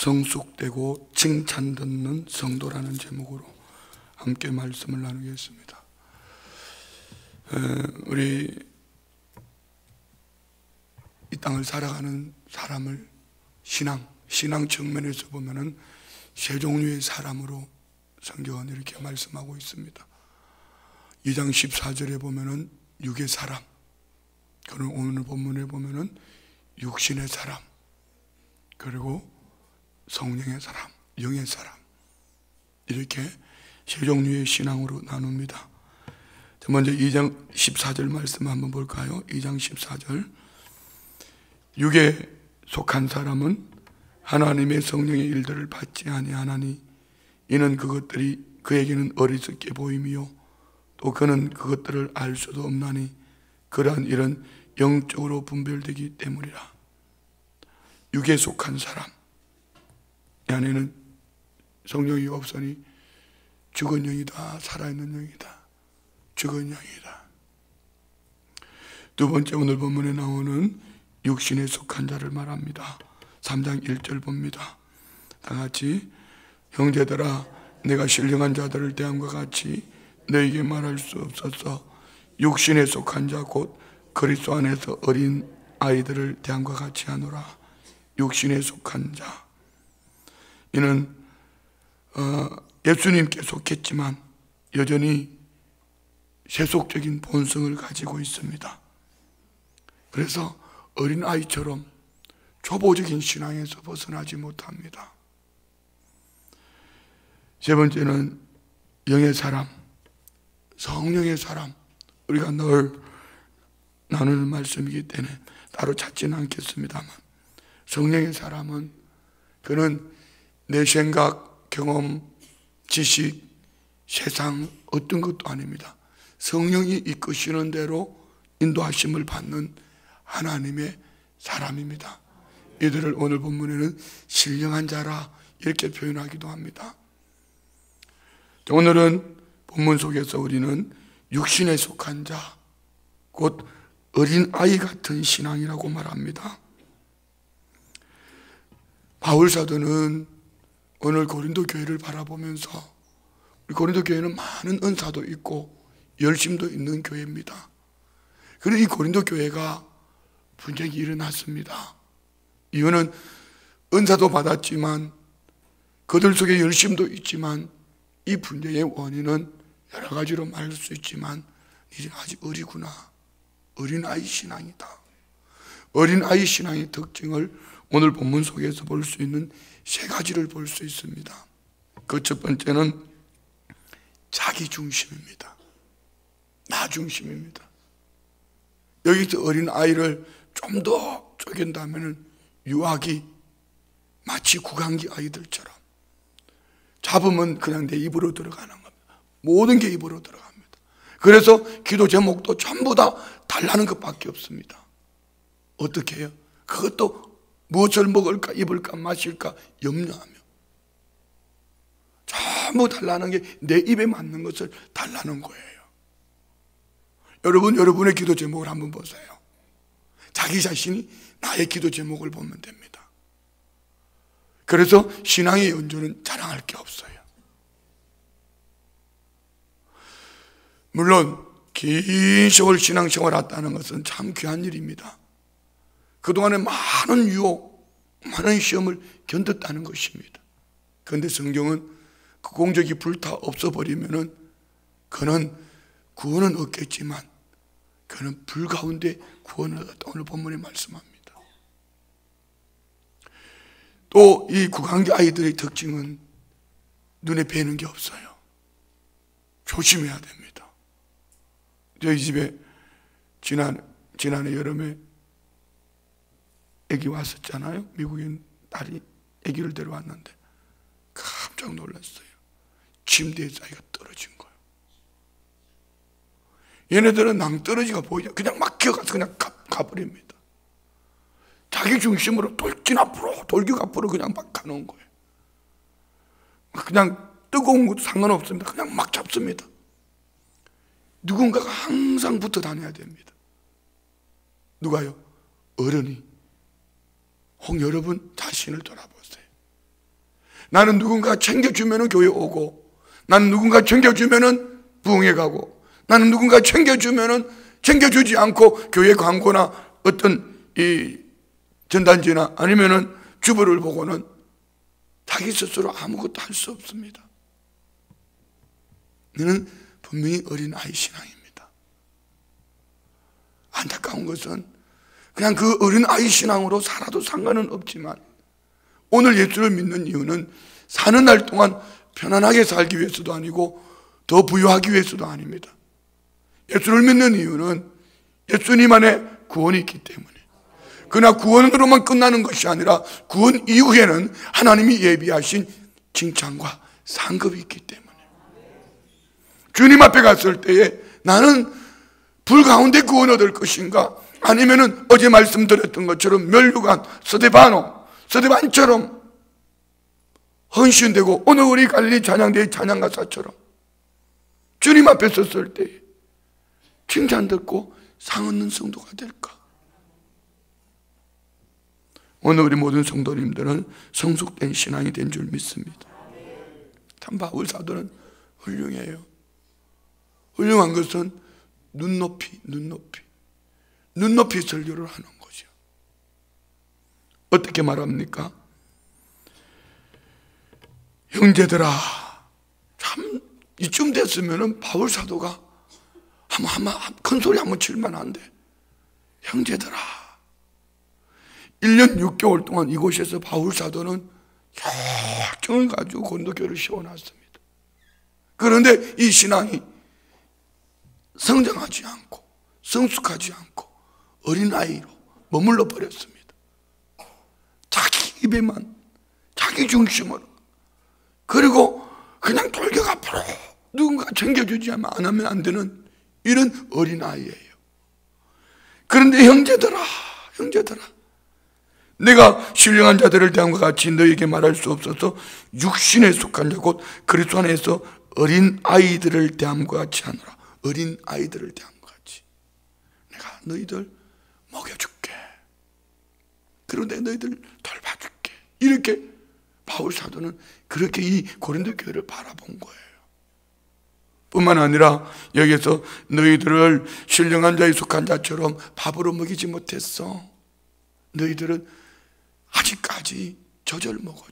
성숙되고 칭찬 듣는 성도라는 제목으로 함께 말씀을 나누겠습니다. 우리 이 땅을 살아가는 사람을 신앙 측면에서 보면은 세 종류의 사람으로 성경은 이렇게 말씀하고 있습니다. 2장 14절에 보면은 육의 사람, 그리고 오늘 본문에 보면은 육신의 사람, 그리고 성령의 사람, 영의 사람, 이렇게 세 종류의 신앙으로 나눕니다. 먼저 2장 14절 말씀 한번 볼까요? 2장 14절. 육에 속한 사람은 하나님의 성령의 일들을 받지 아니하나니 이는 그것들이 그에게는 어리석게 보임이요 또 그는 그것들을 알 수도 없나니 그러한 일은 영적으로 분별되기 때문이라. 육에 속한 사람, 이 안에는 성령이 없으니 죽은 영이다, 살아있는 영이다. 죽은 영이다. 두 번째, 오늘 본문에 나오는 육신에 속한 자를 말합니다. 3장 1절 봅니다. 다 같이, 형제들아 내가 신령한 자들을 대함과 같이 너에게 말할 수 없어서 육신에 속한 자 곧 그리스도 안에서 어린 아이들을 대함과 같이 하노라. 육신에 속한 자, 이는 예수님께 속했지만 여전히 세속적인 본성을 가지고 있습니다. 그래서 어린아이처럼 초보적인 신앙에서 벗어나지 못합니다. 세 번째는 영의 사람, 성령의 사람. 우리가 늘 나누는 말씀이기 때문에 따로 찾지는 않겠습니다만, 성령의 사람은 그는 내 생각, 경험, 지식, 세상 어떤 것도 아닙니다. 성령이 이끄시는 대로 인도하심을 받는 하나님의 사람입니다. 이들을 오늘 본문에는 신령한 자라 이렇게 표현하기도 합니다. 오늘은 본문 속에서 우리는 육신에 속한 자, 곧 어린아이 같은 신앙이라고 말합니다. 바울 사도는 오늘 고린도 교회를 바라보면서, 우리 고린도 교회는 많은 은사도 있고 열심도 있는 교회입니다. 그런데 이 고린도 교회가 분쟁이 일어났습니다. 이유는 은사도 받았지만 그들 속에 열심도 있지만 이 분쟁의 원인은 여러 가지로 말할 수 있지만 이제 아직 어리구나. 어린아이 신앙이다. 어린아이 신앙의 특징을 오늘 본문 속에서 볼 수 있는 세 가지를 볼 수 있습니다. 그 첫 번째는 자기 중심입니다. 나 중심입니다. 여기서 어린아이를 좀 더 쪼갠다면 유아기, 마치 구강기 아이들처럼 잡으면 그냥 내 입으로 들어가는 겁니다. 모든 게 입으로 들어갑니다. 그래서 기도 제목도 전부 다 달라는 것밖에 없습니다. 어떻게 해요? 그것도 무엇을 먹을까, 입을까, 마실까 염려하며 전부 달라는 게 내 입에 맞는 것을 달라는 거예요. 여러분의 기도 제목을 한번 보세요. 자기 자신이 나의 기도 제목을 보면 됩니다. 그래서 신앙의 연주는 자랑할 게 없어요. 물론 긴 세월 신앙생활 했다는 것은 참 귀한 일입니다. 그동안에 많은 유혹, 많은 시험을 견뎠다는 것입니다. 그런데 성경은 그 공적이 불타 없어버리면은 그는 구원은 얻겠지만 그는 불 가운데 구원을 얻었다. 오늘 본문에 말씀합니다. 또 이 구강기 아이들의 특징은 눈에 뵈는 게 없어요. 조심해야 됩니다. 저희 집에 지난해 여름에 아기 왔었잖아요. 미국인 딸이 아기를 데려왔는데 깜짝 놀랐어요. 침대에서 아이가 떨어진 거예요. 얘네들은 낭떠러지가 보이냐 그냥 막 기어가서 그냥 가버립니다. 자기 중심으로 돌진 앞으로 돌격 앞으로 그냥 막 가는 거예요. 그냥 뜨거운 것도 상관없습니다. 그냥 막 잡습니다. 누군가가 항상 붙어 다녀야 됩니다. 누가요? 어른이. 혹 여러분 자신을 돌아보세요. 나는 누군가 챙겨주면 교회 오고, 나는 누군가 챙겨주면 부흥회 가고, 나는 누군가 챙겨주지 않고 교회 광고나 어떤 이 전단지나 아니면은 주보를 보고는 자기 스스로 아무것도 할 수 없습니다. 이는 분명히 어린아이 신앙입니다. 안타까운 것은 그냥 그 어린아이 신앙으로 살아도 상관은 없지만, 오늘 예수를 믿는 이유는 사는 날 동안 편안하게 살기 위해서도 아니고 더 부유하기 위해서도 아닙니다. 예수를 믿는 이유는 예수님 안에 구원이 있기 때문에, 그러나 구원으로만 끝나는 것이 아니라 구원 이후에는 하나님이 예비하신 칭찬과 상급이 있기 때문에, 주님 앞에 갔을 때에 나는 불 가운데 구원 얻을 것인가, 아니면은 어제 말씀드렸던 것처럼 멸류관 스데반처럼 헌신되고, 오늘 우리 갈릴리 찬양대의 찬양가사처럼 주님 앞에 섰을 때 칭찬 듣고 상 얻는 성도가 될까? 오늘 우리 모든 성도님들은 성숙된 신앙이 된 줄 믿습니다. 참 바울 사도는 훌륭해요. 훌륭한 것은 눈높이 설교를 하는 거죠. 어떻게 말합니까? 형제들아, 참 이쯤 됐으면 바울 사도가 큰 소리 한번 칠만 한데, 형제들아, 1년 6개월 동안 이곳에서 바울 사도는 열정을 가지고 고린도 교회를 세워놨습니다. 그런데 이 신앙이 성장하지 않고 성숙하지 않고 어린아이로 머물러 버렸습니다. 자기 입에만, 자기 중심으로, 그리고 그냥 돌격 앞으로 누군가 챙겨주지 안 하면 안 되는 이런 어린아이예요. 그런데 형제들아, 내가 신령한 자들을 대함과 같이 너에게 말할 수 없어서 육신에 속한 자 곧 그리스도 안에서 어린아이들을 대함과 같이 하노라. 어린아이들을 대함과 같이 내가 너희들 먹여줄게, 그리고 내가 너희들 돌봐줄게. 이렇게 바울 사도는 그렇게 이 고린도 교회를 바라본 거예요. 뿐만 아니라 여기서 너희들을 신령한 자에 속한 자처럼 밥으로 먹이지 못했어. 너희들은 아직까지 저절 먹어.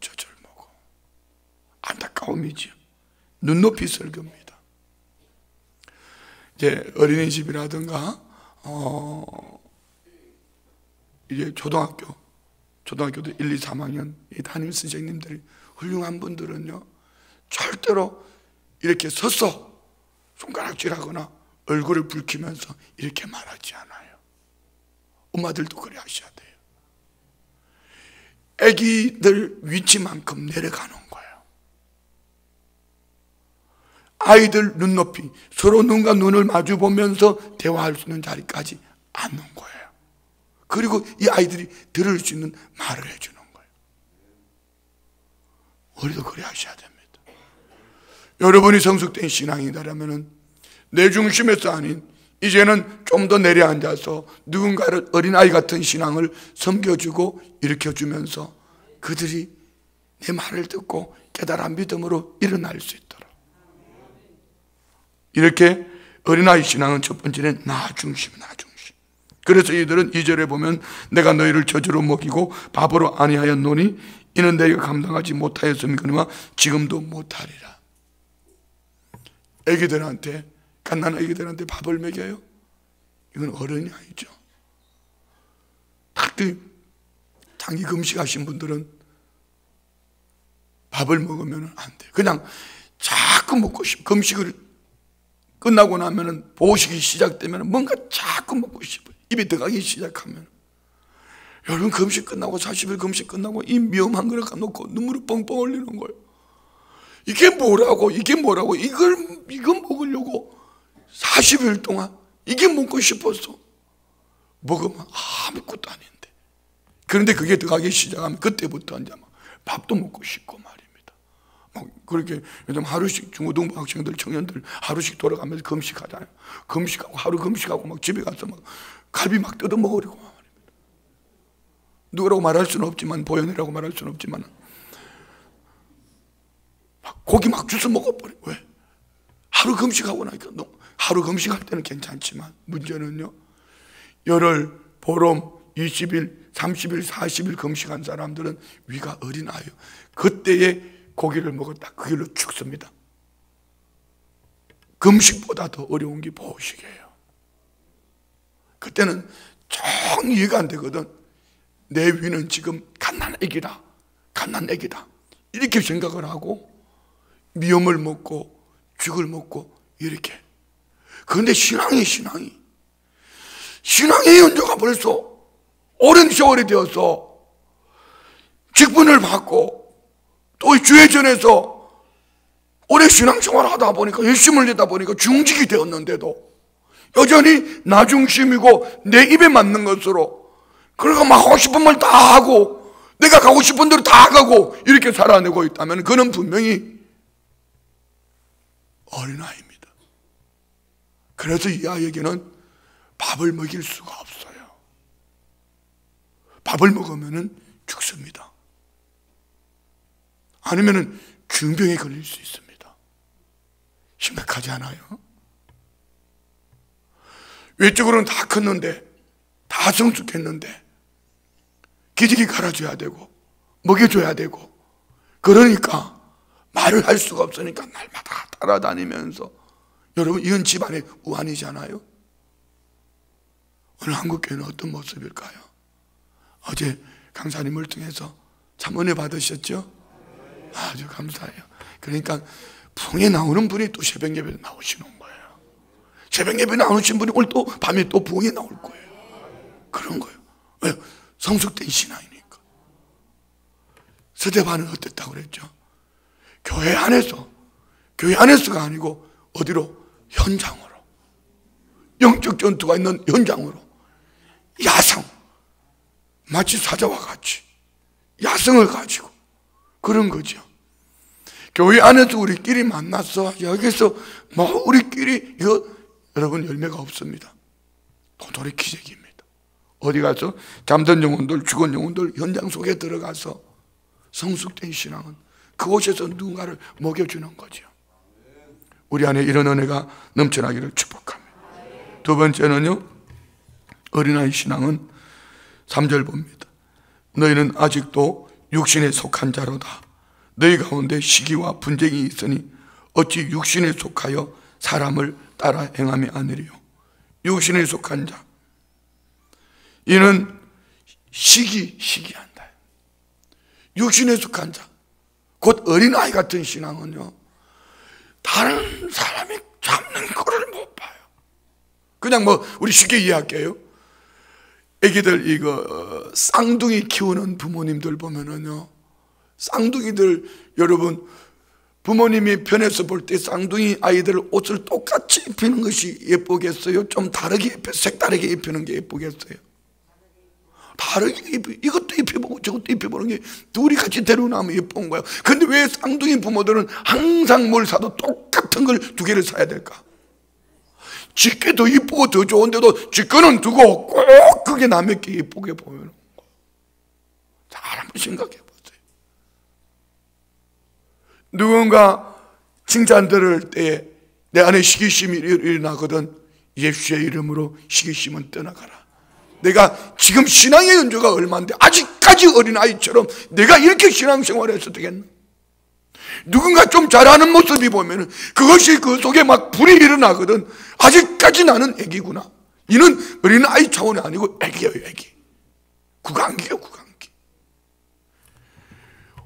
안타까움이죠. 눈높이 설교입니다. 이제 어린이집이라든가 이제 초등학교도 1, 2, 3학년 이 담임 선생님들이 훌륭한 분들은요, 절대로 이렇게 서서 손가락질하거나 얼굴을 붉히면서 이렇게 말하지 않아요. 엄마들도 그래 하셔야 돼요. 아기들 위치만큼 내려가는 거예요. 아이들 눈높이, 서로 눈과 눈을 마주 보면서 대화할 수 있는 자리까지 앉는 거예요. 그리고 이 아이들이 들을 수 있는 말을 해주는 거예요. 우리도 그래 하셔야 됩니다. 여러분이 성숙된 신앙이다라면 내 중심에서 아닌 이제는 좀 더 내려앉아서 누군가를 어린아이 같은 신앙을 섬겨주고 일으켜주면서 그들이 내 말을 듣고 깨달은 믿음으로 일어날 수 있도록, 이렇게 어린아이 신앙은 첫 번째는 나 중심. 그래서 이들은 2절에 보면 내가 너희를 저주로 먹이고 밥으로 아니하였노니 이는 너희가 감당하지 못하였음이거니와 지금도 못하리라. 애기들한테, 갓난 애기들한테 밥을 먹여요? 이건 어른이 아니죠. 특히 장기 금식하신 분들은 밥을 먹으면 안 돼요. 그냥 자꾸 먹고 싶어. 금식을 끝나고 나면 보식이 시작되면 뭔가 자꾸 먹고 싶어요. 입에 들어가기 시작하면. 여러분, 금식 끝나고 40일 금식 끝나고 이 위험한 거를 까놓고 눈물을 뻥뻥 흘리는 거예요. 이게 뭐라고 이걸 먹으려고 40일 동안 이게 먹고 싶었어. 먹으면 아무것도 아닌데. 그런데 그게 들어가기 시작하면 그때부터 이제 막 밥도 먹고 싶고 말입니다. 막 그렇게 요즘 하루씩 중고등부 학생들, 청년들 하루씩 돌아가면서 금식하잖아요. 금식하고 하루 금식하고 막 집에 가서 막 갈비 막 뜯어 먹으려고 말입니다. 누구라고 말할 수는 없지만, 보현이라고 말할 수는 없지만 고기 막 주워 먹어버려. 왜? 하루 금식하고 나니까. 하루 금식할 때는 괜찮지만 문제는요, 열흘, 보름, 20일, 30일, 40일 금식한 사람들은 위가 어린아이요. 그때에 고기를 먹었다, 그 길로 죽습니다. 금식보다 더 어려운 게 보식이에요. 그때는 정 이해가 안 되거든. 내 위는 지금 갓난애기다, 갓난애기다 이렇게 생각을 하고 미움을 먹고 죽을 먹고 이렇게. 그런데 신앙의 연조가 벌써 오랜 세월이 되어서 직분을 받고 또 주회전에서 오래 신앙생활을 하다 보니까, 열심을 내다 보니까 중직이 되었는데도 여전히 나 중심이고 내 입에 맞는 것으로, 그러니까 막 하고 싶은 말 다 하고 내가 가고 싶은 대로 다 가고 이렇게 살아내고 있다면 그는 분명히 어린아이입니다. 그래서 이 아이에게는 밥을 먹일 수가 없어요. 밥을 먹으면 죽습니다. 아니면 중병에 걸릴 수 있습니다. 심각하지 않아요? 외적으로는 다 컸는데, 다 성숙했는데 기저귀 갈아줘야 되고 먹여줘야 되고, 그러니까 말을 할 수가 없으니까 날마다 따라다니면서, 여러분 이건 집안의 우환이잖아요. 오늘 한국교회는 어떤 모습일까요? 어제 강사님을 통해서 참 은혜 받으셨죠? 아주 감사해요. 그러니까 풍에 나오는 분이 또 새벽 예배에 나오시는 거예요. 새벽 예배에 나오신 분이 오늘 또 밤에 또 부흥에 나올 거예요. 그런 거예요. 왜요? 성숙된 신앙이니까. 스데반은 어땠다고 그랬죠? 교회 안에서가 아니고 어디로? 현장으로. 영적 전투가 있는 현장으로. 야성, 마치 사자와 같이 야성을 가지고 그런 거죠. 교회 안에서 우리끼리 만났어, 여기서 뭐 우리끼리, 이거 여러분 열매가 없습니다. 도토리 기적입니다. 어디 가서 잠든 영혼들, 죽은 영혼들 현장 속에 들어가서 성숙된 신앙은 그곳에서 누군가를 먹여주는 거죠. 우리 안에 이런 은혜가 넘쳐나기를 축복합니다. 두 번째는요, 어린아이 신앙은 3절 봅니다. 너희는 아직도 육신에 속한 자로다. 너희 가운데 시기와 분쟁이 있으니 어찌 육신에 속하여 사람을 따라 행하며 아니리요. 육신에 속한 자, 이는 시기한다. 육신에 속한 자, 곧 어린아이 같은 신앙은요, 다른 사람이 잡는 꼴을 못 봐요. 그냥 뭐 우리 쉽게 이해할게요. 애기들 이거 쌍둥이 키우는 부모님들 보면은요, 쌍둥이들, 여러분 부모님이 편에서 볼 때 쌍둥이 아이들 옷을 똑같이 입히는 것이 예쁘겠어요? 좀 다르게 색다르게 입히는 게 예쁘겠어요? 다르게 이것도 입혀보고 저것도 입혀보는 게 둘이 같이 데려나면 예쁜 거예요. 근데 왜 쌍둥이 부모들은 항상 뭘 사도 똑같은 걸 두 개를 사야 될까? 지게 더 이쁘고 더 좋은데도 지거는 두고 꼭 그게 남의 게 예쁘게 보이는 거. 잘 한번 생각해 보세요. 누군가 칭찬 들을 때에 내 안에 시기심이 일어나거든. 예수의 이름으로 시기심은 떠나가라. 내가 지금 신앙의 연조가 얼마인데 아직까지 어린아이처럼 내가 이렇게 신앙생활을 해서 되겠나? 누군가 좀 잘하는 모습이 보면은 그것이 그 속에 막 불이 일어나거든. 아직까지 나는 애기구나. 이는 어린아이 차원이 아니고 애기예요, 애기. 구강기예요, 구강기.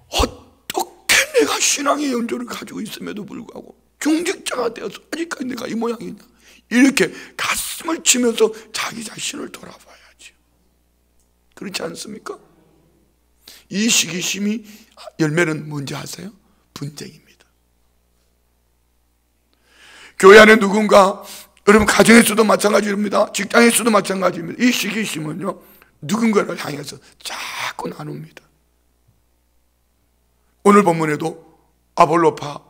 어떻게 내가 신앙의 연조를 가지고 있음에도 불구하고 중직자가 되어서 아직까지 내가 이 모양이냐, 이렇게 가슴을 치면서 자기 자신을 돌아봐야지. 그렇지 않습니까? 이 시기심이 열매는 뭔지 아세요? 분쟁입니다. 교회 안에 누군가, 여러분 가정에서도 마찬가지입니다. 직장에서도 마찬가지입니다. 이 시기심은요, 누군가를 향해서 자꾸 나눕니다. 오늘 본문에도 아볼로파,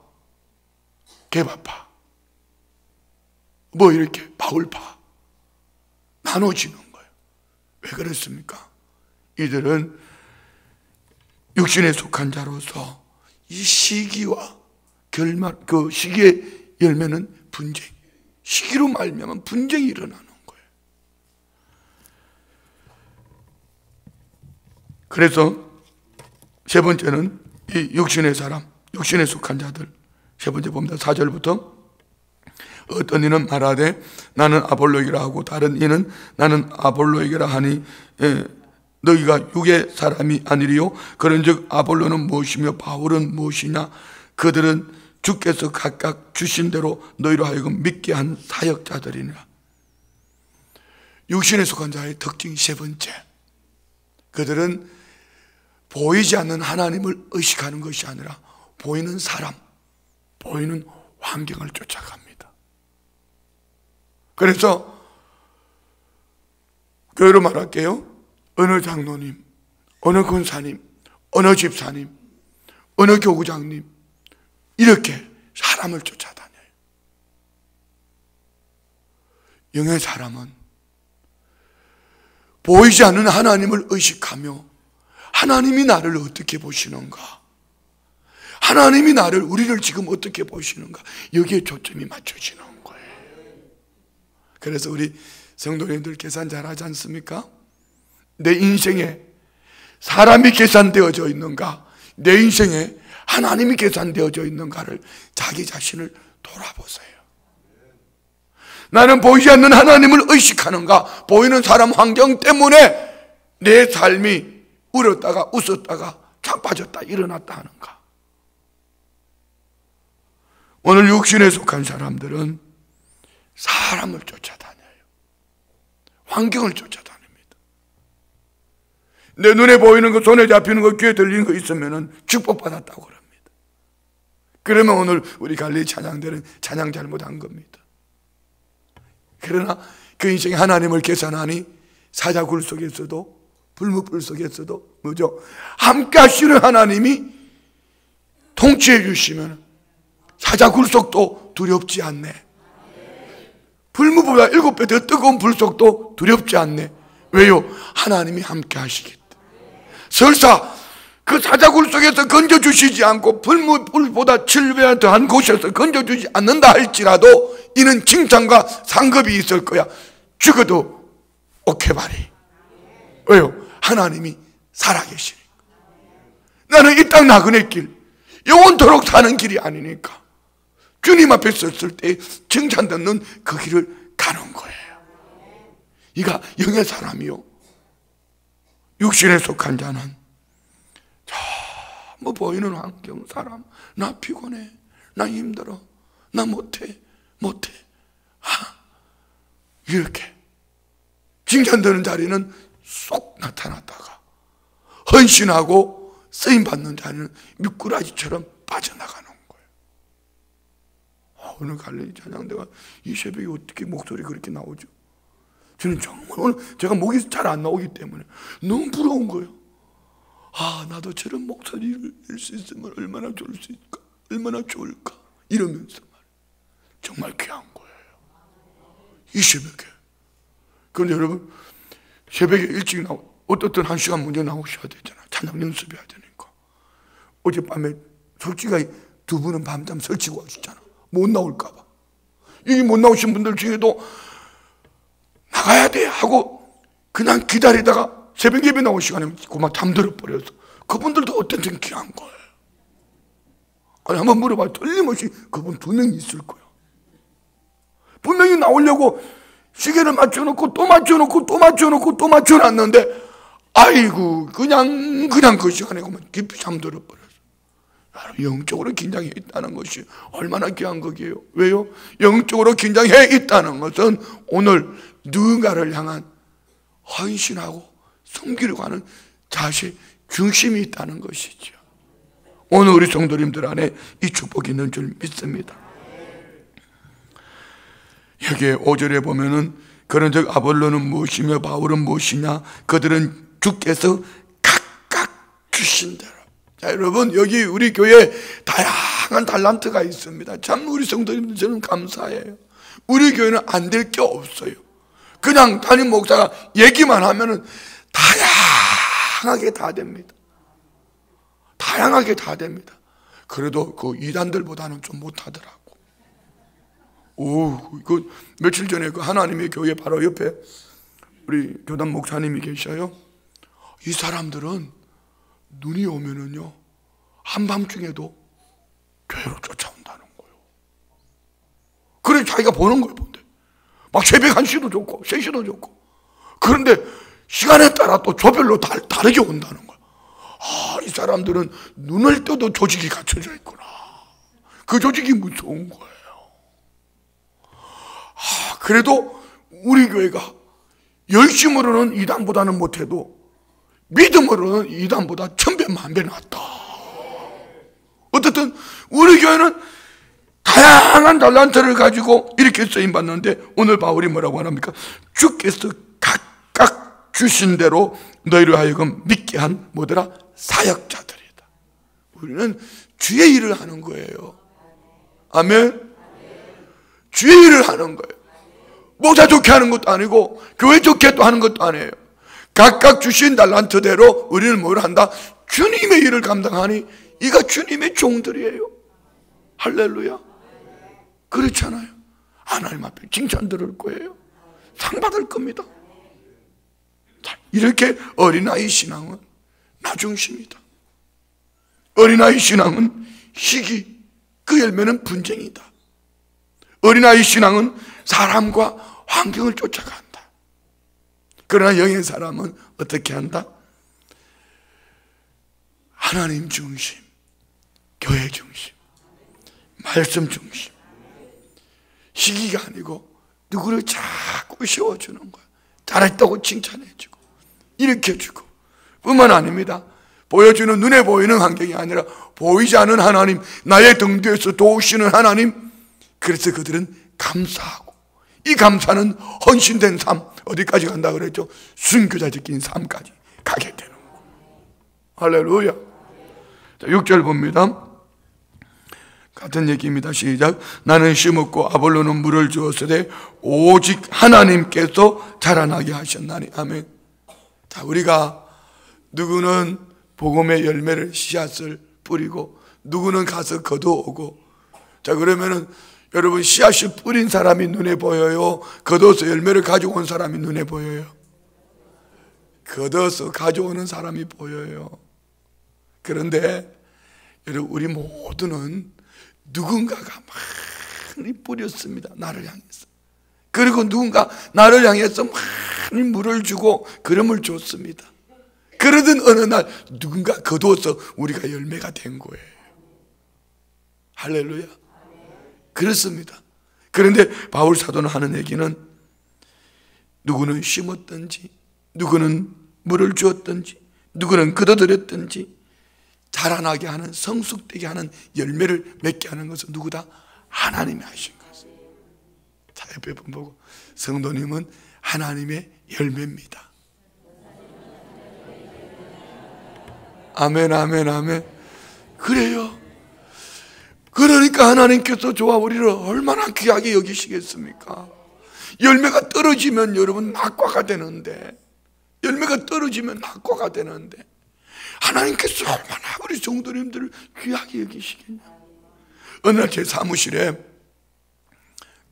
게바파, 뭐 이렇게 바울파 나눠지는 거예요. 왜 그렇습니까? 이들은 육신에 속한 자로서 이 시기와 그 시기의 열매는 분쟁. 시기로 말미암아 분쟁이 일어나는 거예요. 그래서 세 번째는 이 육신의 사람, 육신에 속한 자들. 세 번째 봅니다. 4절부터 어떤 이는 말하되 나는 아볼로에게라 하고 다른 이는 나는 아볼로에게라 하니 너희가 육의 사람이 아니리요 그런즉 아볼로는 무엇이며 바울은 무엇이냐 그들은 주께서 각각 주신 대로 너희로 하여금 믿게 한 사역자들이니라. 육신에 속한 자의 특징 세 번째, 그들은 보이지 않는 하나님을 의식하는 것이 아니라 보이는 사람, 보이는 환경을 쫓아갑니다. 그래서 교회로 말할게요. 어느 장로님, 어느 권사님, 어느 집사님, 어느 교구장님 이렇게 사람을 쫓아다녀요. 영의 사람은 보이지 않는 하나님을 의식하며 하나님이 나를 어떻게 보시는가, 하나님이 우리를 지금 어떻게 보시는가, 여기에 초점이 맞춰지는 거예요. 그래서 우리 성도님들 계산 잘하지 않습니까? 내 인생에 사람이 계산되어져 있는가, 내 인생에 하나님이 계산되어져 있는가를 자기 자신을 돌아보세요. 나는 보이지 않는 하나님을 의식하는가, 보이는 사람 환경 때문에 내 삶이 울었다가 웃었다가 자빠졌다 일어났다 하는가. 오늘 육신에 속한 사람들은 사람을 쫓아다녀요. 환경을 쫓아다닙니다. 내 눈에 보이는 거, 손에 잡히는 거, 귀에 들리는 거 있으면 축복받았다고 그럽니다. 그러면 오늘 우리 갈릴리 찬양대는 찬양 잘못한 겁니다. 그러나 그 인생에 하나님을 계산하니 사자굴 속에서도 불무불 속에서도 뭐죠? 함께 하시는 하나님이 통치해 주시면 사자굴 속도 두렵지 않네. 불무보다 7배 더 뜨거운 불 속도 두렵지 않네. 왜요? 하나님이 함께 하시기 때문에. 설사 그 사자굴 속에서 건져주시지 않고 불무불보다 7배 더한 곳에서 건져주지 않는다 할지라도 이는 칭찬과 상급이 있을 거야. 죽어도 오케바리. 왜요? 하나님이 살아계시니까. 나는 이 땅 나그네 길, 영원토록 사는 길이 아니니까 주님 앞에 섰을 때 칭찬 듣는 그 길을 가는 거예요. 이가 영의 사람이요, 육신에 속한 자는 뭐 보이는 환경, 사람, 나 피곤해, 나 힘들어, 나 못해 이렇게 칭찬되는 자리는 쏙 나타났다가 헌신하고 쓰임받는 자리는 미꾸라지처럼 빠져나가는 거예요. 오늘 갈릴리 찬양대가 이 새벽에 어떻게 목소리 그렇게 나오죠? 저는 정말 오늘 제가 목이 잘 안 나오기 때문에 너무 부러운 거예요. 나도 저런 목소리를 낼 수 있으면 얼마나 좋을 수 있을까, 얼마나 좋을까 이러면서 정말 귀한 거예요. 이 새벽에. 그런데 여러분, 새벽에 일찍 어떻든 1시간 먼저 나오셔야 되잖아. 찬양 연습해야 되니까. 어젯밤에 솔직히 두 분은 밤잠 설치고 하셨잖아. 못 나올까 봐. 여기 못 나오신 분들 중에도 나가야 돼 하고 그냥 기다리다가 새벽 예배 나올 시간에 그만 잠들어 버려서 그분들도 어쨌든 귀한 거예요. 아니 한번 물어봐요. 틀림없이 그분 2명 있을 거예요. 분명히 나오려고 시계를 맞춰놓고 또 맞춰놓고 또 맞춰놓고 또 맞춰놨는데 아이고 그냥 그 시간에 그만 깊이 잠들어 버려서. 영적으로 긴장해 있다는 것이 얼마나 귀한 거기에요. 왜요? 영적으로 긴장해 있다는 것은 오늘 누군가를 향한 헌신하고 섬기려고 하는 자세, 중심이 있다는 것이죠. 오늘 우리 성도님들 안에 이 축복이 있는 줄 믿습니다. 여기에 5절에 보면은 그런즉 아볼로는 무엇이며 바울은 무엇이냐 그들은 주께서 각각 주신 대로. 자 여러분, 여기 우리 교회에 다양한 달란트가 있습니다. 참 우리 성도님들 저는 감사해요. 우리 교회는 안 될 게 없어요. 그냥 담임 목사가 얘기만 하면은 다양하게 다 됩니다. 다양하게 다 됩니다. 그래도 그 이단들보다는 좀 못하더라고. 그 며칠 전에 그 하나님의 교회 바로 옆에 우리 교단 목사님이 계셔요. 이 사람들은 눈이 오면은요, 한밤중에도 교회로 쫓아온다는 거예요. 그래 자기가 보는 걸 본대. 막 새벽 1시도 좋고 3시도 좋고. 그런데 시간에 따라 또 조별로 다르게 온다는 거예요. 이 사람들은 눈을 떠도 조직이 갖춰져 있구나. 그 조직이 무서운 거예요. 그래도 우리 교회가 열심으로는 이단보다는 못해도 믿음으로는 이단보다 1000배 만배 낫다. 어쨌든 우리 교회는 다양한 달란트를 가지고 이렇게 쓰임받는데, 오늘 바울이 뭐라고 합니까? 주께서 각각 주신 대로 너희를 하여금 믿게 한 뭐더라? 사역자들이다. 우리는 주의 일을 하는 거예요. 아멘. 주의 일을 하는 거예요. 목사 좋게 하는 것도 아니고 교회 좋게 또 하는 것도 아니에요. 각각 주신 달란트대로 우리는 뭘 한다? 주님의 일을 감당하니 이가 주님의 종들이에요. 할렐루야. 그렇잖아요. 하나님 앞에 칭찬 들을 거예요. 상 받을 겁니다. 이렇게 어린아이 신앙은 나중심이다. 어린아이 신앙은 시기, 그 열매는 분쟁이다. 어린아이 신앙은 사람과 환경을 쫓아간다. 그러나 영의 사람은 어떻게 한다? 하나님 중심, 교회 중심, 말씀 중심. 시기가 아니고 누구를 자꾸 세워주는 거야. 잘했다고 칭찬해주고 일으켜주고. 뿐만 아닙니다. 보여주는, 눈에 보이는 환경이 아니라 보이지 않는 하나님, 나의 등 뒤에서 도우시는 하나님. 그래서 그들은 감사하고, 이 감사는 헌신된 삶, 어디까지 간다 그랬죠? 순교자적인 삶까지 가게 되는 거예요. 할렐루야. 자, 6절 봅니다. 같은 얘기입니다. 시작. 나는 심었고 아볼로는 물을 주었으되 오직 하나님께서 자라나게 하셨나니. 아멘. 자, 우리가 누구는 복음의 열매를, 씨앗을 뿌리고 누구는 가서 거두어오고. 자, 그러면은 여러분, 씨앗을 뿌린 사람이 눈에 보여요? 거둬서 열매를 가져온 사람이 눈에 보여요? 거둬서 가져오는 사람이 보여요. 그런데 여러분, 우리 모두는 누군가가 많이 뿌렸습니다. 나를 향해서. 그리고 누군가 나를 향해서 많이 물을 주고 그름을 줬습니다. 그러던 어느 날 누군가 거두어서 우리가 열매가 된 거예요. 할렐루야. 그렇습니다. 그런데 바울 사도는 하는 얘기는, 누구는 심었든지 누구는 물을 주었든지 누구는 거둬들였든지 자라나게 하는, 성숙되게 하는, 열매를 맺게 하는 것은 누구다? 하나님이 하신 것입니다. 자, 옆에 분 보고, 성도님은 하나님의 열매입니다. 아멘, 아멘, 아멘. 그래요. 그러니까 하나님께서 저와 우리를 얼마나 귀하게 여기시겠습니까? 열매가 떨어지면 여러분 낙과가 되는데, 열매가 떨어지면 낙과가 되는데, 하나님께서 얼마나 우리 성도님들을 귀하게 여기시겠냐. 어느 날 제 사무실에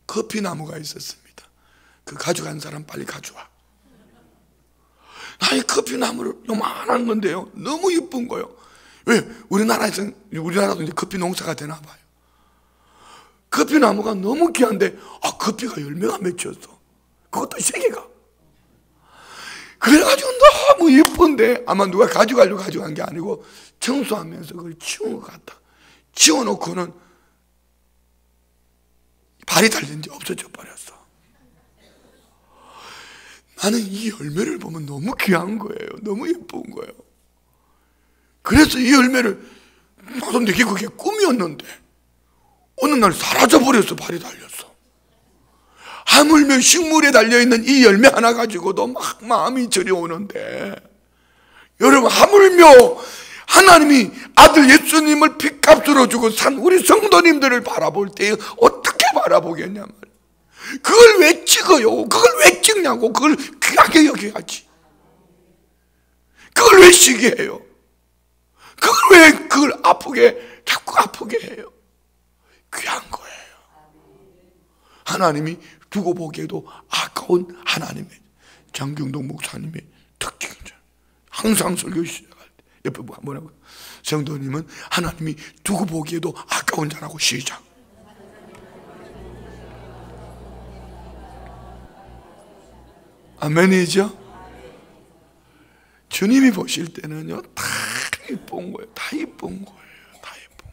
커피나무가 있었습니다. 그 가져간 사람 빨리 가져와. 이 커피나무를 요만한 건데요, 너무 예쁜 거예요. 왜? 우리나라도 이제 커피 농사가 되나 봐요. 커피나무가 너무 귀한데, 커피가 열매가 맺혔어. 그것도 3개가. 그래가지고 너무 예쁜데, 아마 누가 가져가려고 가져간 게 아니고 청소하면서 그걸 치운 것 같다. 치워놓고는 발이 달린 지 없어져 버렸어. 나는 이 열매를 보면 너무 귀한 거예요. 너무 예쁜 거예요. 그래서 이 열매를, 나도 내게 그게 꿈이었는데 어느 날 사라져버렸어. 발이 달렸어. 하물며 식물에 달려있는 이 열매 하나 가지고도 막 마음이 저려오는데, 여러분, 하물며 하나님이 아들 예수님을 핏값으로 주고 산 우리 성도님들을 바라볼 때 어떻게 바라보겠냐 말이에요. 그걸 왜 찍어요? 그걸 왜 찍냐고. 그걸 귀하게 여겨야지. 그걸 왜 시기해요? 그걸 왜 그걸 아프게 자꾸 자꾸 아프게 해요. 귀한 거예요. 하나님이 두고 보기에도 아까운 하나님의, 장경동 목사님의 특징이죠. 항상 설교 시작할 때 옆에 뭐라고, 성도님은 하나님이 두고 보기에도 아까운 자라고 시작. 아멘이죠? 주님이 보실 때는요, 다 이쁜 거예요. 다 이쁜 거예요. 다 이쁜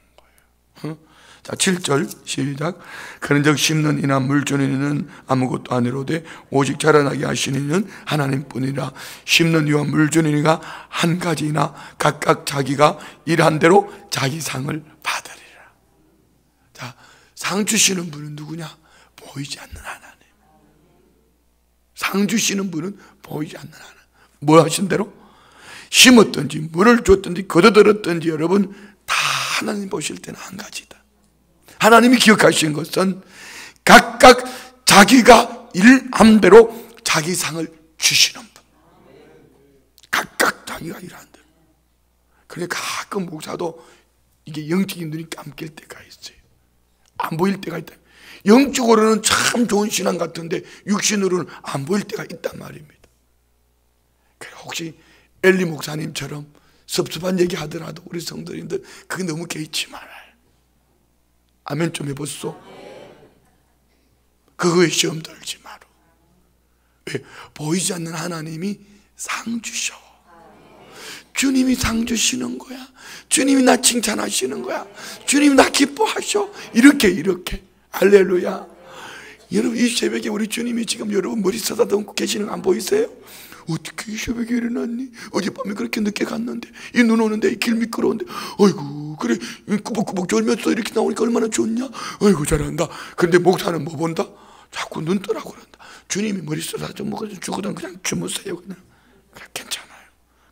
거예요. 자, 7절 시작. 그런즉 심는 이나 물 주는 이는 아무것도 아니로되 오직 자라나게 하시는 이는 하나님뿐이라. 심는 이와 물 주는 이가 한 가지나 각각 자기가 일한 대로 자기 상을 받으리라. 자, 상 주시는 분은 누구냐? 보이지 않는 하나님. 상 주시는 분은 보이지 않는 하나님. 뭐 하신 대로? 심었든지 물을 줬든지 거둬들었든지 여러분 다 하나님 보실 때는 한 가지다. 하나님이 기억하신 것은 각각 자기가 일한 대로 자기 상을 주시는 분. 각각 자기가 일한 대로. 그러니까 가끔 목사도 이게 영적인 눈이 감길 때가 있어요. 안 보일 때가 있다. 영적으로는 참 좋은 신앙 같은데 육신으로는 안 보일 때가 있단 말입니다. 그래, 혹시 엘리 목사님처럼 섭섭한 얘기 하더라도 우리 성도님들 그게 너무 개의치 말아요. 아멘 좀 해보소. 그거에 시험 들지 마라. 왜? 보이지 않는 하나님이 상 주셔. 주님이 상 주시는 거야. 주님이 나 칭찬하시는 거야. 주님이 나 기뻐하셔. 이렇게 할렐루야. 여러분 이 새벽에 우리 주님이 지금 여러분 머리 쓰다듬고 계시는 거 안 보이세요? 어떻게 이 새벽에 일어났니? 어젯밤에 그렇게 늦게 갔는데 이 눈 오는데 이 길 미끄러운데 아이고 그래 꾸벅꾸벅 졸면서 이렇게 나오니까 얼마나 좋냐? 아이고 잘한다. 그런데 목사는 뭐 본다? 자꾸 눈 뜨라고 그런다. 주님이 머리 쓰다듬 먹어서 죽거든 그냥 주무세요. 그냥 괜찮아요.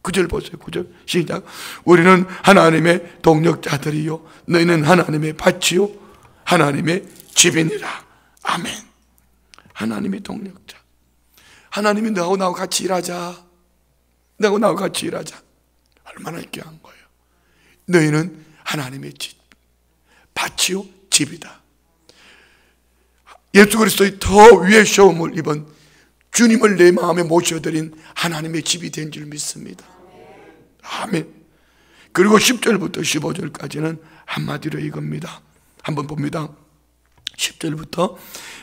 9절 보세요. 9절 시작. 우리는 하나님의 동력자들이요 너희는 하나님의 밭이요 하나님의 집이니라. 아멘. 하나님의 동력자. 하나님이 너하고 나하고 같이 일하자. 너하고 나하고 같이 일하자. 얼마나 귀한 거예요. 너희는 하나님의 집, 밭이요 집이다. 예수 그리스도의 더 위의 시험을 입은 주님을 내 마음에 모셔드린 하나님의 집이 된 줄 믿습니다. 아멘. 그리고 10절부터 15절까지는 한마디로 이겁니다. 한번 봅니다. 10절부터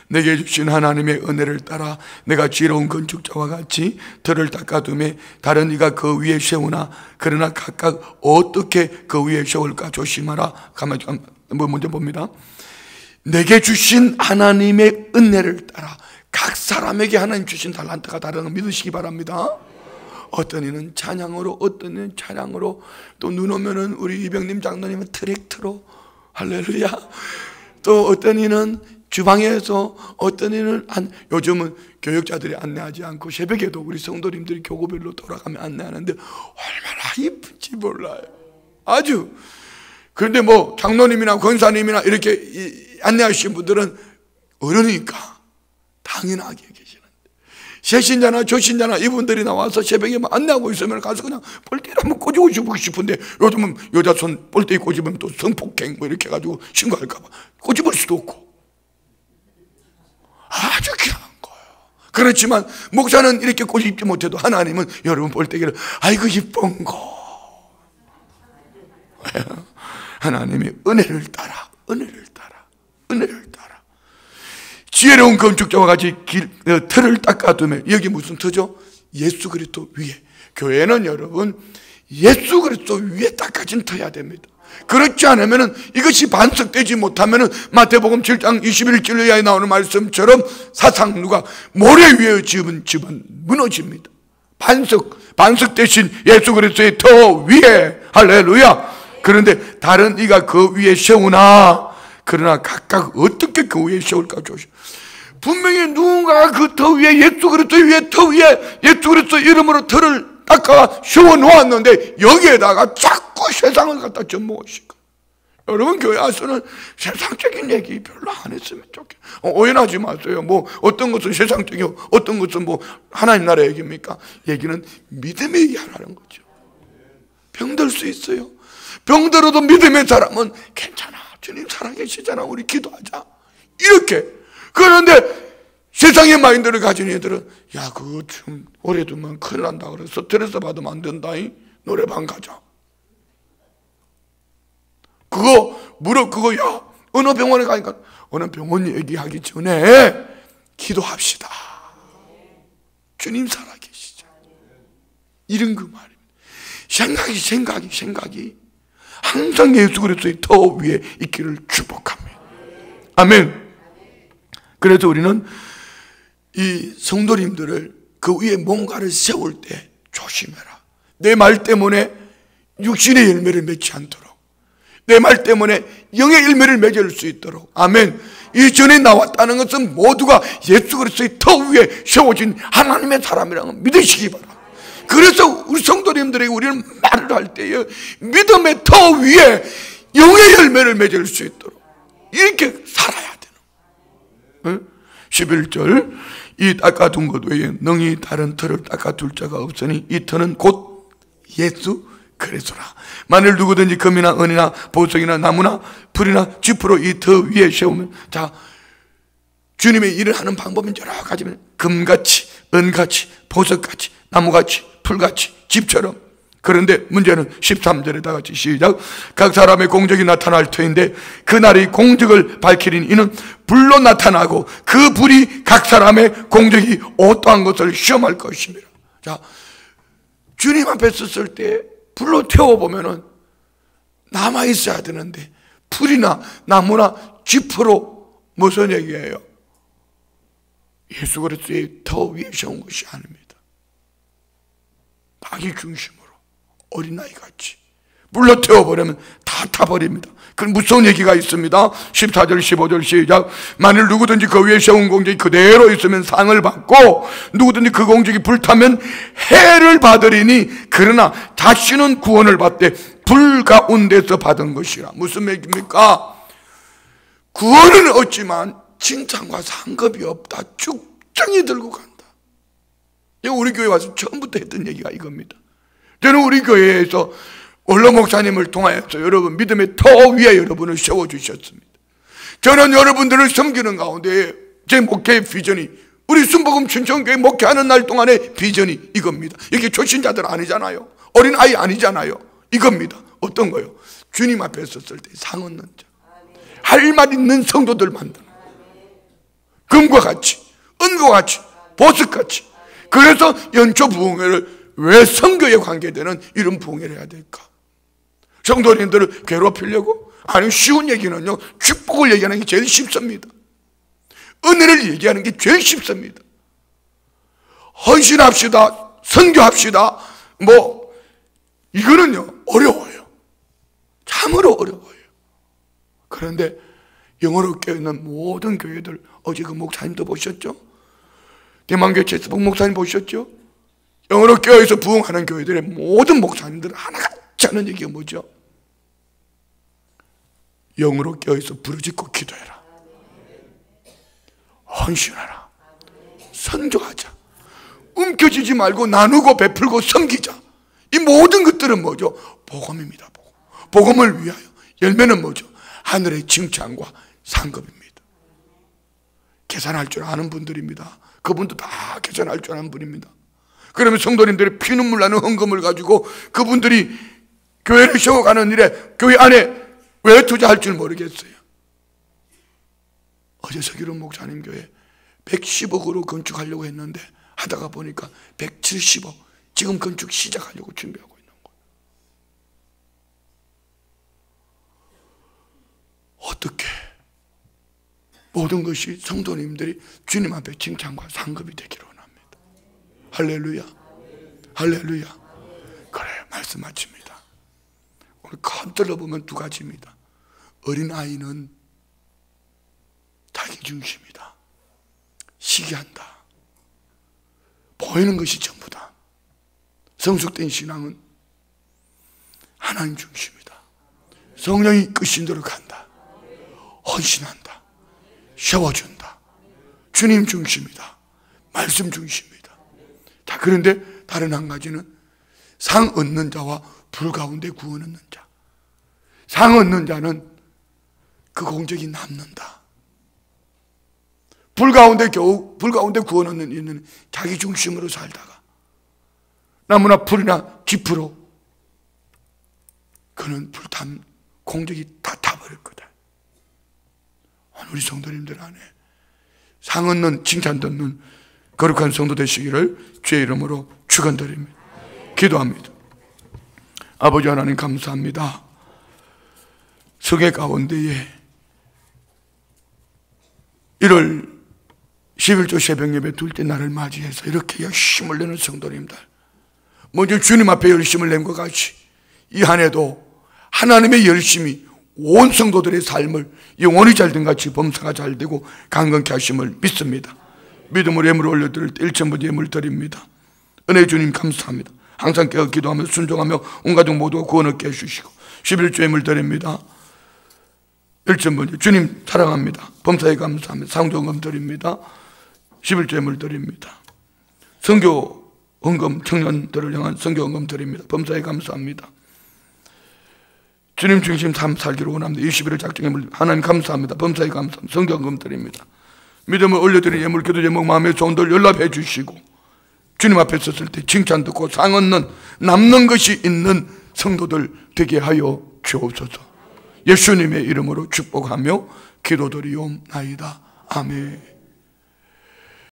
내게 주신 하나님의 은혜를 따라 내가 지혜로운 건축자와 같이 들을 닦아두며 다른 이가 그 위에 세우나 그러나 각각 어떻게 그 위에 세울까 조심하라. 먼저 봅니다. 내게 주신 하나님의 은혜를 따라 각 사람에게 하나님 주신 달란트가 다른 걸 믿으시기 바랍니다. 어떤 이는 찬양으로, 어떤 이는 찬양으로, 또 눈 오면은 우리 이병님 장로님은 트랙트로, 할렐루야. 또 어떤 이는 주방에서, 어떤 이는 요즘은 교역자들이 안내하지 않고 새벽에도 우리 성도님들이 교구별로 돌아가면 안내하는데 얼마나 이쁜지 몰라요. 아주. 그런데 뭐 장로님이나 권사님이나 이렇게 안내하신 분들은 어른이니까 당연하게 계시는데 새신자나 조신자나 이분들이 나와서 새벽에 안내하고 있으면 가서 그냥 뻘대를 한번 꼬집고 싶은데 요즘은 여자 손 뻘대에 꼬집으면 또 성폭행 뭐 이렇게 해가지고 신고할까 봐 꼬집을 수도 없고 아주 귀한 거예요. 그렇지만 목사는 이렇게 꼬집지 못해도 하나님은 여러분 뻘대기를 아이고 이쁜 거 하나님의 은혜를 따라 지혜로운 건축자와 같이 틀을 닦아두며 여기 무슨 터죠? 예수 그리스도 위에. 교회는 여러분 예수 그리스도 위에 닦아진 터야 됩니다. 그렇지 않으면 이것이 반석되지 못하면 마태복음 7장 21절에 나오는 말씀처럼 사상 누가 모래 위에 지은 집은 무너집니다. 반석 대신 예수 그리스도의 터 위에. 할렐루야. 그런데 다른 이가 그 위에 세우나 그러나 각각 어떻게 그 위에 세울까 조심. 분명히 누군가가 그 터 위에 예수 그리스도 위에 터 위에 예수 그리스도 이름으로 터를 닦아 세워 놓았는데 여기에다가 자꾸 세상을 갖다 접목하시고. 여러분 교회 와서는 세상적인 얘기 별로 안 했으면 좋겠어요. 오해하지 마세요. 뭐 어떤 것은 세상적이고 어떤 것은 뭐 하나님 나라 얘기입니까? 얘기는 믿음의 얘기하라는 거죠. 병들 수 있어요. 병들어도 믿음의 사람은 괜찮아, 주님 살아계시잖아, 우리 기도하자, 이렇게. 그런데 세상의 마인드를 가진 애들은 야, 그거 좀 오래 두면 큰일 난다 그래서 스트레스 받으면 안 된다, 노래방 가자. 그거 야, 어느 병원에 가니까 어느 병원 얘기하기 전에 기도합시다. 주님 살아계시죠. 이런 그 말입니다. 생각이 항상 예수 그리스도의 터 위에 있기를 축복합니다. 아멘. 그래서 우리는 이 성도님들을 그 위에 뭔가를 세울 때 조심해라. 내 말 때문에 육신의 열매를 맺지 않도록, 내 말 때문에 영의 열매를 맺을 수 있도록. 아멘. 이 전에 나왔다는 것은 모두가 예수 그리스도의 터 위에 세워진 하나님의 사람이라는 걸 믿으시기 바랍니다. 그래서 우리 성도님들에게 우리는 말을 할 때에 믿음의 터 위에 영의 열매를 맺을 수 있도록 이렇게 살아야 되는. 11절, 이 닦아둔 것 외에 능히 다른 터를 닦아둘 자가 없으니 이 터는 곧 예수 그리스도라. 만일 누구든지 금이나 은이나 보석이나 나무나 풀이나 짚으로 이 터 위에 세우면, 자, 주님의 일을 하는 방법은 여러 가지면 금같이, 은같이, 보석같이, 나무같이, 풀같이, 집처럼. 그런데 문제는 13절에 다 같이 시작. 각 사람의 공적이 나타날 터인데 그날의 공적을 밝히린 이는 불로 나타나고 그 불이 각 사람의 공적이 어떠한 것을 시험할 것입니다. 자, 주님 앞에 섰을 때 불로 태워보면은 남아있어야 되는데 풀이나 나무나 짚으로 무슨 얘기예요? 예수 그리스도의 터 위에 세운 것이 아닙니다. 자기 중심으로 어린아이같이 불로 태워버리면 다 타버립니다. 그 무서운 얘기가 있습니다. 14절 15절 시작. 만일 누구든지 그 위에 세운 공적이 그대로 있으면 상을 받고 누구든지 그 공적이 불타면 해를 받으리니 그러나 다시는 구원을 받되 불 가운데서 받은 것이라. 무슨 얘기입니까? 구원은 얻지만 칭찬과 상급이 없다. 쭉정이 들고 간다. 우리 교회 와서 처음부터 했던 얘기가 이겁니다. 저는 우리 교회에서 원로 목사님을 통하여서 여러분 믿음의 터 위에 여러분을 세워주셨습니다. 저는 여러분들을 섬기는 가운데 제 목회의 비전이, 우리 순복음 춘천교회 목회하는 날 동안의 비전이 이겁니다. 이게 초신자들 아니잖아요. 어린아이 아니잖아요. 이겁니다. 어떤 거요? 주님 앞에 섰을 때 상 얻는 자, 할 말 있는 성도들 만드는, 금과 같이, 은과 같이, 보석같이. 그래서 연초 부흥회를 왜 선교에 관계되는 이런 부흥회를 해야 될까? 성도님들을 괴롭히려고? 아니, 쉬운 얘기는요, 축복을 얘기하는 게 제일 쉽습니다. 은혜를 얘기하는 게 제일 쉽습니다. 헌신합시다, 선교합시다, 이거는요 어려워요. 참으로 어려워요. 그런데 영어로 깨어있는 모든 교회들, 어제 그 목사님도 보셨죠? 대만교회 최수봉 목사님 보셨죠? 영어로 깨어있어 부흥하는 교회들의 모든 목사님들은 하나같이 하는 얘기가 뭐죠? 영어로 깨어있어 부르짖고 기도해라, 헌신하라, 선교하자, 움켜쥐지 말고 나누고 베풀고 섬기자. 이 모든 것들은 뭐죠? 복음입니다. 복음을 위하여. 열매는 뭐죠? 하늘의 칭찬과 상급입니다. 계산할 줄 아는 분들입니다. 그분도 다 계산할 줄 아는 분입니다. 그러면 성도님들이 피눈물 나는 헌금을 가지고 그분들이 교회를 세워가는 일에 교회 안에 왜 투자할 줄 모르겠어요. 어제 서기론 목사님 교회 110억으로 건축하려고 했는데 하다가 보니까 170억, 지금 건축 시작하려고 준비하고 있는 거예요. 어떻게 모든 것이 성도님들이 주님 앞에 칭찬과 상급이 되기를 원합니다. 할렐루야, 할렐루야. 그래, 말씀 마칩니다. 오늘 컨들러 보면 두 가지입니다. 어린아이는 자기 중심이다, 시기한다, 보이는 것이 전부다. 성숙된 신앙은 하나님 중심이다. 성령이 이끄신 대로 간다, 헌신한다, 세워준다, 주님 중심이다, 말씀 중심이다. 자, 그런데 다른 한 가지는 상 얻는 자와 불 가운데 구원 얻는 자. 상 얻는 자는 그 공적이 남는다. 불 가운데 구원 얻는 이는 자기 중심으로 살다가 나무나 풀이나 짚으로 그는 불탄 공적이 다 타버릴 거다. 우리 성도님들 안에 상 얻는, 칭찬 듣는 거룩한 성도 되시기를 주의 이름으로 축원드립니다. 기도합니다. 아버지 하나님 감사합니다. 성회 가운데에 1월 11조 새벽 예배 둘 때 나를 맞이해서 이렇게 열심을 내는 성도님들, 먼저 주님 앞에 열심을 낸 것 같이 이 한 해도 하나님의 열심이 온 성도들의 삶을 영원히 잘된 같이 범사가 잘되고 강건케 하심을 믿습니다. 믿음으로 예물을 올려드릴 때 1천번 예물 드립니다. 은혜 주님 감사합니다. 항상 깨어 기도하며 순종하며 온 가족 모두가 구원 얻게 해주시고 11조 예물 드립니다. 1천번 주님 사랑합니다. 범사에 감사합니다. 상종금 드립니다. 11조 예물 드립니다. 선교 헌금, 청년들을 향한 선교 헌금 드립니다. 범사에 감사합니다. 주님 중심 삶 살기로 원합니다. 21일 작정 예물 하나님 감사합니다. 범사에 감사합니다. 선교 헌금 드립니다. 믿음을 올려드린 예물, 기도 제목, 마음의 소원들 연락해 주시고 주님 앞에 섰을 때 칭찬 듣고 상 얻는 남는 것이 있는 성도들 되게 하여 주옵소서. 예수님의 이름으로 축복하며 기도드리옵나이다. 아멘.